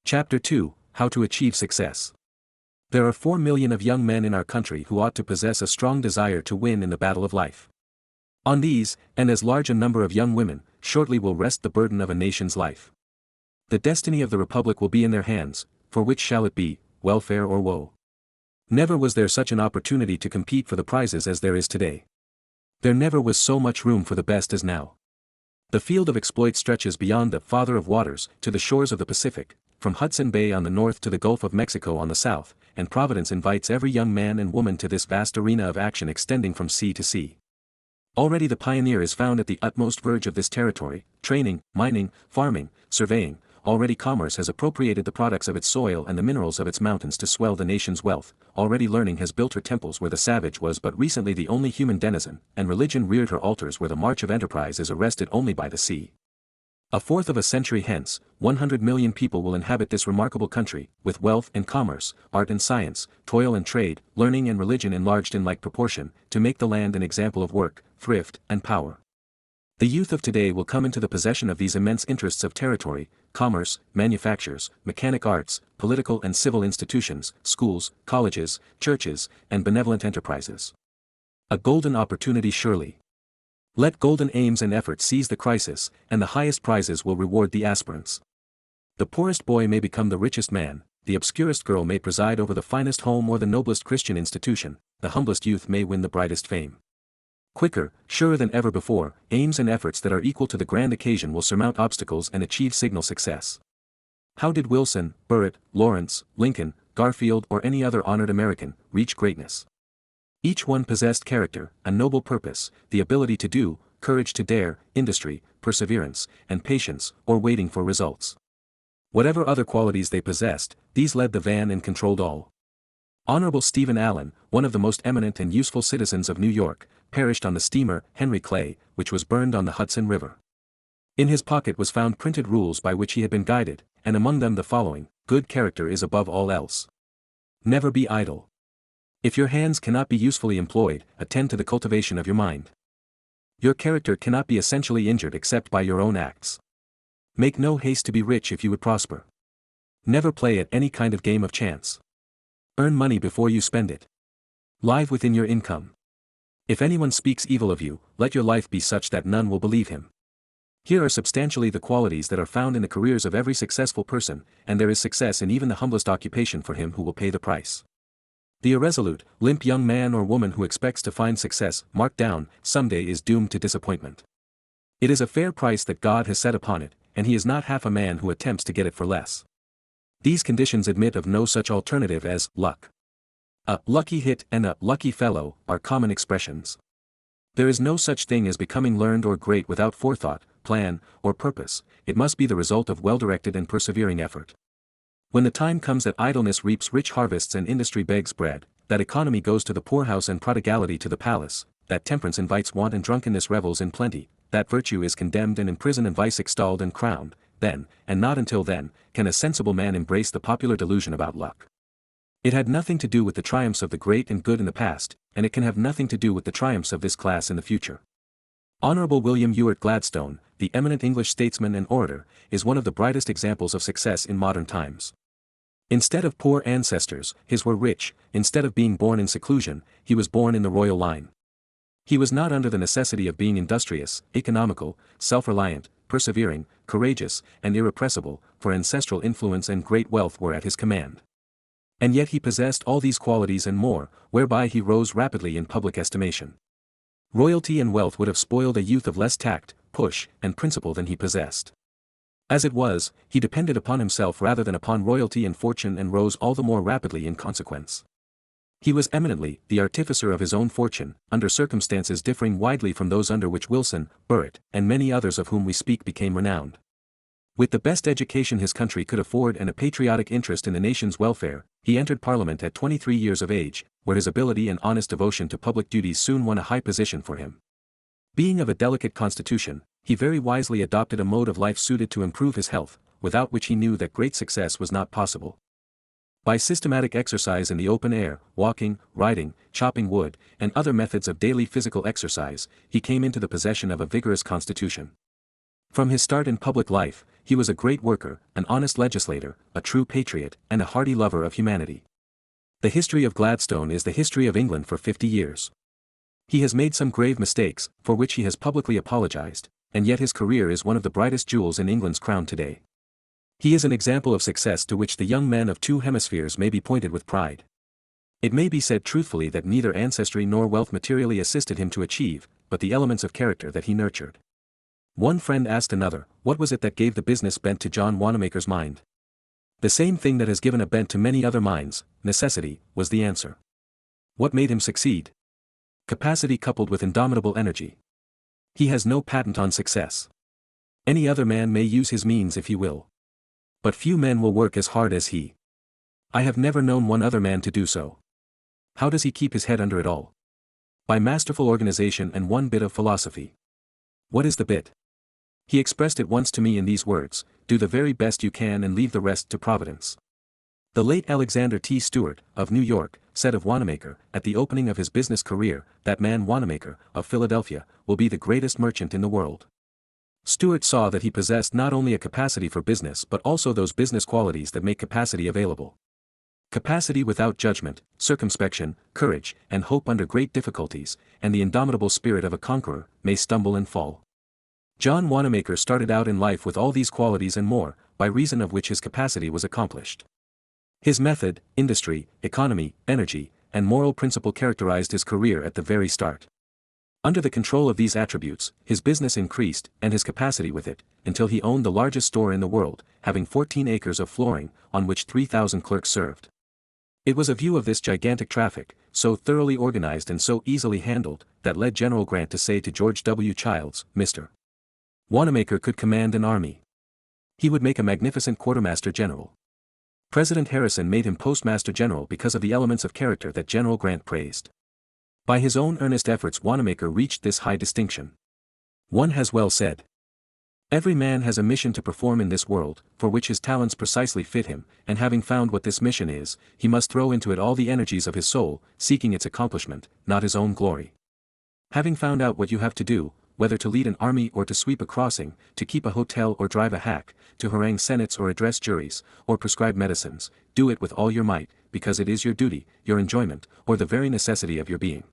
Chapter 2, How to Achieve Success. There are 4 million of young men in our country who ought to possess a strong desire to win in the battle of life. On these, and as large a number of young women, shortly will rest the burden of a nation's life. The destiny of the Republic will be in their hands, for which shall it be, welfare or woe? Never was there such an opportunity to compete for the prizes as there is today. There never was so much room for the best as now. The field of exploit stretches beyond the Father of Waters to the shores of the Pacific, from Hudson Bay on the north to the Gulf of Mexico on the south, and Providence invites every young man and woman to this vast arena of action extending from sea to sea. Already the pioneer is found at the utmost verge of this territory, training, mining, farming, surveying. Already commerce has appropriated the products of its soil and the minerals of its mountains to swell the nation's wealth. Already learning has built her temples where the savage was but recently the only human denizen, and religion reared her altars where the march of enterprise is arrested only by the sea. A fourth of a century hence, 100 million people will inhabit this remarkable country, with wealth and commerce, art and science, toil and trade, learning and religion enlarged in like proportion, to make the land an example of work, thrift, and power. The youth of today will come into the possession of these immense interests of territory, commerce, manufactures, mechanic arts, political and civil institutions, schools, colleges, churches, and benevolent enterprises. A golden opportunity surely. Let golden aims and efforts seize the crisis, and the highest prizes will reward the aspirants. The poorest boy may become the richest man, the obscurest girl may preside over the finest home or the noblest Christian institution, the humblest youth may win the brightest fame. Quicker, surer than ever before, aims and efforts that are equal to the grand occasion will surmount obstacles and achieve signal success. How did Wilson, Burritt, Lawrence, Lincoln, Garfield or any other honored American reach greatness? Each one possessed character, a noble purpose, the ability to do, courage to dare, industry, perseverance, and patience, or waiting for results. Whatever other qualities they possessed, these led the van and controlled all. Honorable Stephen Allen, one of the most eminent and useful citizens of New York, perished on the steamer Henry Clay, which was burned on the Hudson River. In his pocket was found printed rules by which he had been guided, and among them the following: good character is above all else. Never be idle. If your hands cannot be usefully employed, attend to the cultivation of your mind. Your character cannot be essentially injured except by your own acts. Make no haste to be rich if you would prosper. Never play at any kind of game of chance. Earn money before you spend it. Live within your income. If anyone speaks evil of you, let your life be such that none will believe him. Here are substantially the qualities that are found in the careers of every successful person, and there is success in even the humblest occupation for him who will pay the price. The irresolute, limp young man or woman who expects to find success, marked down, someday is doomed to disappointment. It is a fair price that God has set upon it, and he is not half a man who attempts to get it for less. These conditions admit of no such alternative as luck. A lucky hit and a lucky fellow are common expressions. There is no such thing as becoming learned or great without forethought, plan, or purpose. It must be the result of well-directed and persevering effort. When the time comes that idleness reaps rich harvests and industry begs bread, that economy goes to the poorhouse and prodigality to the palace, that temperance invites want and drunkenness revels in plenty, that virtue is condemned and imprisoned and vice extolled and crowned, then, and not until then, can a sensible man embrace the popular delusion about luck. It had nothing to do with the triumphs of the great and good in the past, and it can have nothing to do with the triumphs of this class in the future. Honorable William Ewart Gladstone, the eminent English statesman and orator, is one of the brightest examples of success in modern times. Instead of poor ancestors, his were rich; instead of being born in seclusion, he was born in the royal line. He was not under the necessity of being industrious, economical, self-reliant, persevering, courageous, and irrepressible, for ancestral influence and great wealth were at his command. And yet he possessed all these qualities and more, whereby he rose rapidly in public estimation. Royalty and wealth would have spoiled a youth of less tact, push, and principle than he possessed. As it was, he depended upon himself rather than upon royalty and fortune and rose all the more rapidly in consequence. He was eminently the artificer of his own fortune, under circumstances differing widely from those under which Wilson, Burritt, and many others of whom we speak became renowned. With the best education his country could afford and a patriotic interest in the nation's welfare, he entered Parliament at 23 years of age, where his ability and honest devotion to public duties soon won a high position for him. Being of a delicate constitution, he very wisely adopted a mode of life suited to improve his health, without which he knew that great success was not possible. By systematic exercise in the open air, walking, riding, chopping wood, and other methods of daily physical exercise, he came into the possession of a vigorous constitution. From his start in public life, he was a great worker, an honest legislator, a true patriot, and a hearty lover of humanity. The history of Gladstone is the history of England for 50 years. He has made some grave mistakes, for which he has publicly apologized, and yet his career is one of the brightest jewels in England's crown today. He is an example of success to which the young men of two hemispheres may be pointed with pride. It may be said truthfully that neither ancestry nor wealth materially assisted him to achieve, but the elements of character that he nurtured. One friend asked another, what was it that gave the business bent to John Wanamaker's mind? The same thing that has given a bent to many other minds, necessity, was the answer. What made him succeed? Capacity coupled with indomitable energy. He has no patent on success. Any other man may use his means if he will. But few men will work as hard as he. I have never known one other man to do so. How does he keep his head under it all? By masterful organization and one bit of philosophy. What is the bit? He expressed it once to me in these words, do the very best you can and leave the rest to Providence. The late Alexander T. Stewart, of New York, said of Wanamaker, at the opening of his business career, that man Wanamaker, of Philadelphia, will be the greatest merchant in the world. Stewart saw that he possessed not only a capacity for business but also those business qualities that make capacity available. Capacity without judgment, circumspection, courage, and hope under great difficulties, and the indomitable spirit of a conqueror, may stumble and fall. John Wanamaker started out in life with all these qualities and more, by reason of which his capacity was accomplished. His method, industry, economy, energy, and moral principle characterized his career at the very start. Under the control of these attributes, his business increased, and his capacity with it, until he owned the largest store in the world, having 14 acres of flooring, on which 3,000 clerks served. It was a view of this gigantic traffic, so thoroughly organized and so easily handled, that led General Grant to say to George W. Childs, Mr. Wanamaker could command an army. He would make a magnificent quartermaster general. President Harrison made him postmaster general because of the elements of character that General Grant praised. By his own earnest efforts Wanamaker reached this high distinction. One has well said, every man has a mission to perform in this world, for which his talents precisely fit him, and having found what this mission is, he must throw into it all the energies of his soul, seeking its accomplishment, not his own glory. Having found out what you have to do, whether to lead an army or to sweep a crossing, to keep a hotel or drive a hack, to harangue senates or address juries, or prescribe medicines, do it with all your might, because it is your duty, your enjoyment, or the very necessity of your being.